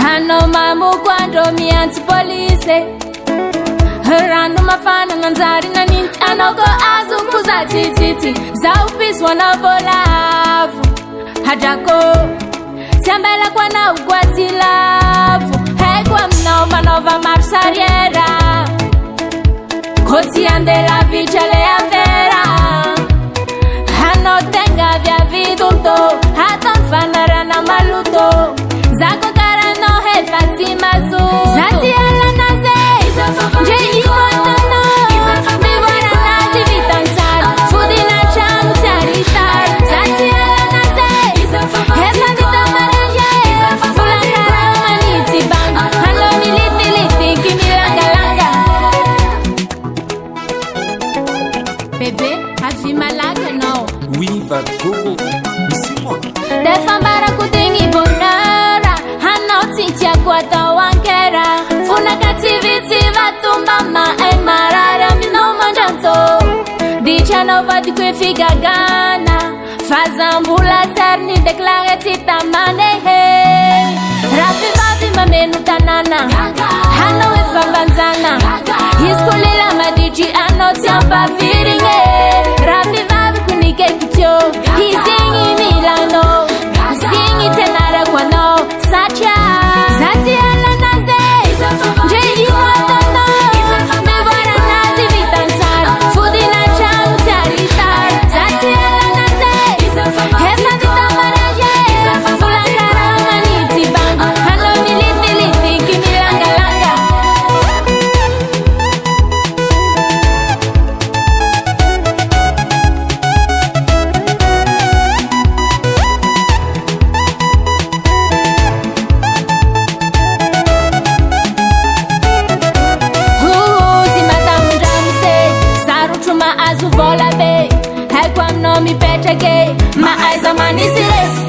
Hano mamu quando mi anzi police Rando mafana nanzari na ninti Anogo azu kuza tititi Zaupis wana volavu Hajako Siambela kwa na ukwati lavu Hegwa mnao manova marsariera Koti ande la vicele a vera Hano tenga via vidunto Haton fanara na maluto Zako karano he Fatima zu Zati ala naze Je imotono Mibora nazi vitansar Fudina chamu taritar Zati ala naze He Fatima maraje Fulakara maniti bang Hano militi liti kimilanga langa Bébé, afima langa no Oui, va go. C'est moi. Defambara kutingi bonara Hanoti chakwata wankera Funa kativiti vatumba ma e marara Mino manjanto Dicha nova di cui figa gana Fazambula terni declare tita manehe Rafi vavi ma menu tanana Hano e fambanzana Hiskulila madiji anoti amba viringe Rafi vavi kunike kityo Hizingi milano Zingi tenara kwa no Sacha Zati ala naze Je imotono Mibora nazi vitansar Fudina chamu taritar Zati ala naze Hesa vita maraje Fulakara maniti bang Hano militi liti kimilanga langa Azu vola be, hai quam no mi pecha gay, ma ai zamani sile.